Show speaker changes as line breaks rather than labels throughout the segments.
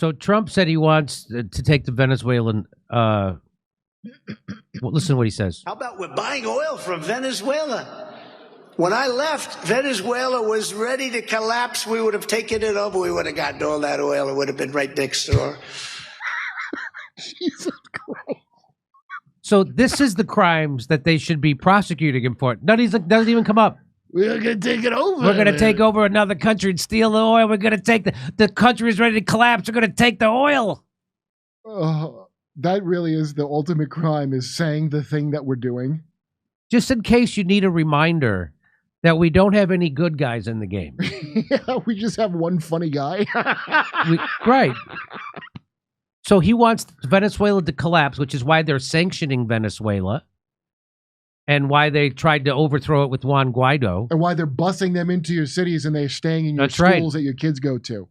So Trump said he wants to take the Venezuelan. Well, listen to what he says.
How about we're buying oil from Venezuela? When I left, Venezuela was ready to collapse. We would have taken it over. We would have gotten all that oil. It would have been right next door.
Jesus Christ.
So this is the crimes that they should be prosecuting him for. Doesn't even come up.
We're going to take it over.
We're going to take over another country and steal the oil. We're going to take the country is ready to collapse. We're going to take the oil.
That really is the ultimate crime, is saying the thing that we're doing.
Just in case you need a reminder that we don't have any good guys in the game.
Yeah, we just have one funny guy.
Right. So he wants Venezuela to collapse, which is why they're sanctioning Venezuela. And why they tried to overthrow it with Juan Guaido.
And why they're busing them into your cities and they're staying in your schools that your kids go to.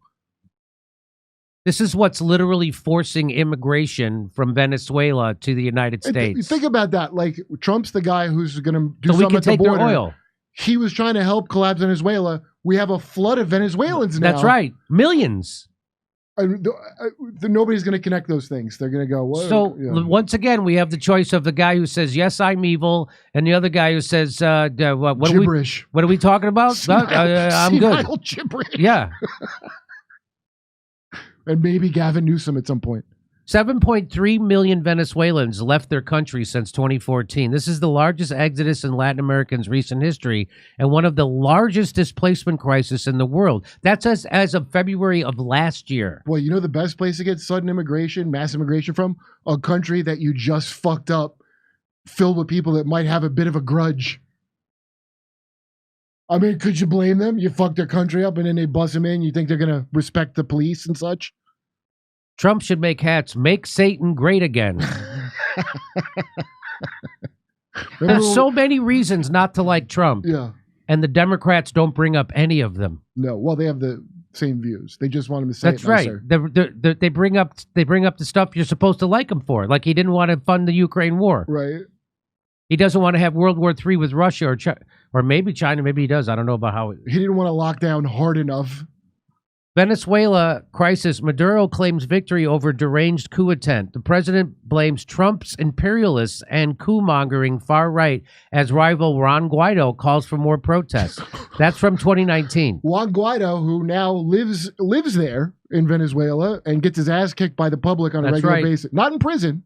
This is what's literally forcing immigration from Venezuela to the United States.
Think about that. Like, Trump's the guy who's going to do
so
something at the border.
Their oil.
He was trying to help collapse Venezuela. We have a flood of Venezuelans now.
That's right. Millions.
Nobody's going to connect those things. They're going to go, well,
so once again, we have the choice of the guy who says, yes, I'm evil, and the other guy who says, what
gibberish.
What are we talking about? I'm good.
Gibberish.
Yeah.
And maybe Gavin Newsom at some point.
7.3 million Venezuelans left their country since 2014. This is the largest exodus in Latin America's recent history and one of the largest displacement crises in the world. That's as of February of last year.
Well, you know the best place to get sudden immigration, mass immigration from? A country that you just fucked up, filled with people that might have a bit of a grudge. I mean, could you blame them? You fucked their country up and then they buzz them in. You think they're going to respect the police and such?
Trump should make hats, make Satan great again. There's so many reasons not to like Trump.
Yeah.
And the Democrats don't bring up any of them.
No. Well, they have the same views. They just want him to say
That's right. They bring up the stuff you're supposed to like him for. Like he didn't want to fund the Ukraine war.
Right.
He doesn't want to have World War III with Russia or maybe China. Maybe he does. I don't know about how.
He didn't want to lock down hard enough.
Venezuela crisis. Maduro claims victory over deranged coup attempt. The president blames Trump's imperialists and coup-mongering far right as rival Juan Guaido calls for more protests. That's from 2019.
Juan Guaido, who now lives there in Venezuela and gets his ass kicked by the public on a regular basis. Not in prison.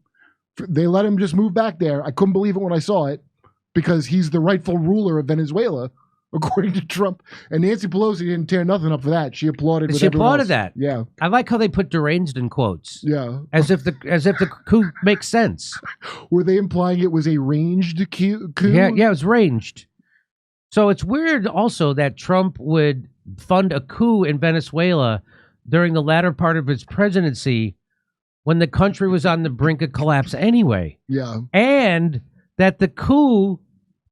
They let him just move back there. I couldn't believe it when I saw it because he's the rightful ruler of Venezuela. According to Trump. And Nancy Pelosi didn't tear nothing up for that. She applauded with everyone else.
That.
Yeah.
I like how they put deranged in quotes.
Yeah.
As if the coup makes sense.
Were they implying it was a ranged coup?
Yeah, it was ranged. So it's weird also that Trump would fund a coup in Venezuela during the latter part of his presidency when the country was on the brink of collapse anyway.
Yeah.
And that the coup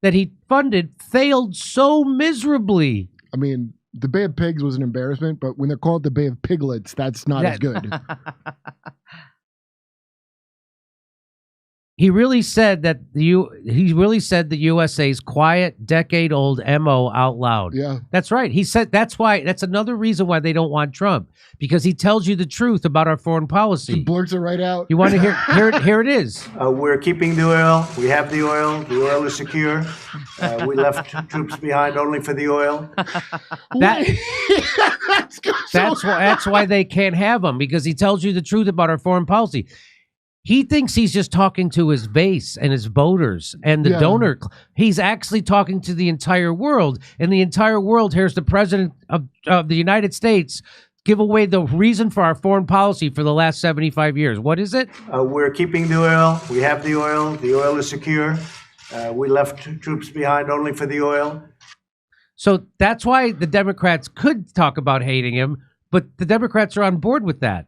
that he funded failed so miserably.
I mean, the Bay of Pigs was an embarrassment, but when they're called the Bay of Piglets, that's not as good. He really said that the USA's quiet, decade-old MO out loud.
Yeah, that's right. He said that's another reason why they don't want Trump, because he tells you the truth about our foreign policy.
He blurts it right out.
You want to hear it? Here it is.
We're keeping the oil. We have the oil. The oil is secure. We left troops behind only for the oil.
That's why they can't have him, because he tells you the truth about our foreign policy. He thinks he's just talking to his base and his voters and the donor. He's actually talking to the entire world, and the entire world hears the president of the United States give away the reason for our foreign policy for the last 75 years. What is it?
We're keeping the oil. We have the oil. The oil is secure. We left troops behind only for the oil.
So that's why the Democrats could talk about hating him, but the Democrats are on board with that.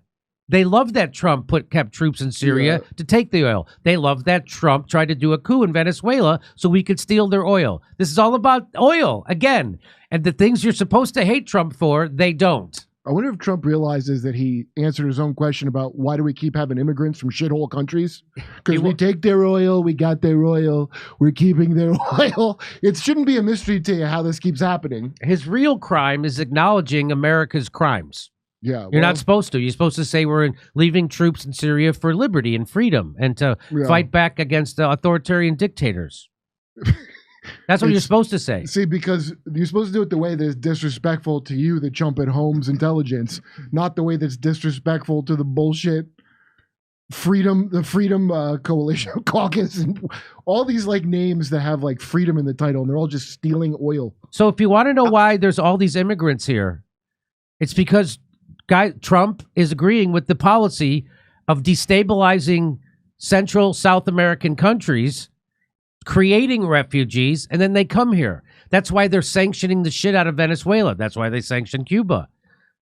They love that Trump kept troops in Syria to take the oil. They love that Trump tried to do a coup in Venezuela so we could steal their oil. This is all about oil, again. And the things you're supposed to hate Trump for, they don't.
I wonder if Trump realizes that he answered his own question about why do we keep having immigrants from shithole countries? Because we take their oil, we got their oil, we're keeping their oil. It shouldn't be a mystery to you how this keeps happening.
His real crime is acknowledging America's crimes.
Yeah,
You're not supposed to. You're supposed to say we're leaving troops in Syria for liberty and freedom and to fight back against authoritarian dictators. That's what you're supposed to say.
See, because you're supposed to do it the way that's disrespectful to you, the chump at Home's intelligence, not the way that's disrespectful to the bullshit the Freedom Coalition Caucus and all these like names that have like freedom in the title, and they're all just stealing oil.
So if you want to know why there's all these immigrants here, it's because Trump is agreeing with the policy of destabilizing Central South American countries, creating refugees, and then they come here. That's why they're sanctioning the shit out of Venezuela. That's why they sanction Cuba.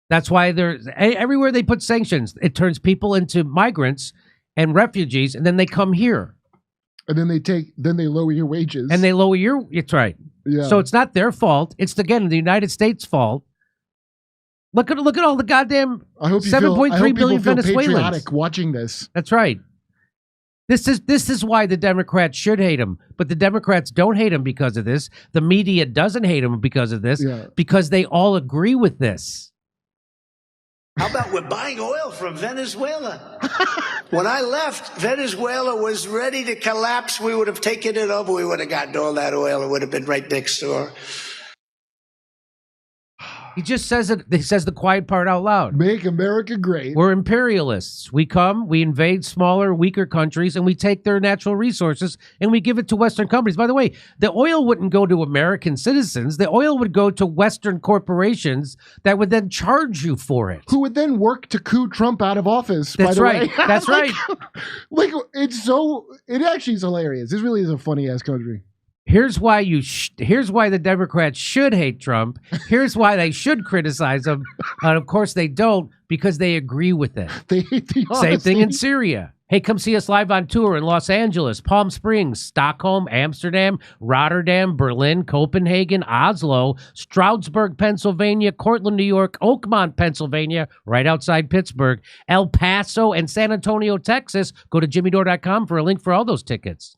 That's why everywhere they put sanctions, it turns people into migrants and refugees, and then they come here.
And then they lower your wages.
And they lower it's right.
Yeah.
So it's not their fault. It's again the United States' fault. Look at all the goddamn 7.3 billion Venezuelans
patriotic watching this.
That's right. This is why the Democrats should hate him, but the Democrats don't hate him because of this. The media doesn't hate him because of this, because they all agree with this.
How about we're buying oil from Venezuela? When I left, Venezuela was ready to collapse. We would have taken it over. We would have gotten all that oil. It would have been right next door.
He just says it. He says the quiet part out loud.
Make America great.
We're imperialists. We come, we invade smaller, weaker countries, and we take their natural resources and we give it to Western companies. By the way, the oil wouldn't go to American citizens. The oil would go to Western corporations that would then charge you for it.
Who would then work to coup Trump out of office.
That's right. That's right.
Like it actually is hilarious. This really is a funny ass country.
Here's why here's why the Democrats should hate Trump. Here's why they should criticize him. And of course they don't, because they agree with it.
They hate the honesty.
Same thing in Syria. Hey, come see us live on tour in Los Angeles, Palm Springs, Stockholm, Amsterdam, Rotterdam, Berlin, Copenhagen, Oslo, Stroudsburg, Pennsylvania, Cortland, New York, Oakmont, Pennsylvania, right outside Pittsburgh, El Paso, and San Antonio, Texas. Go to jimmydore.com for a link for all those tickets.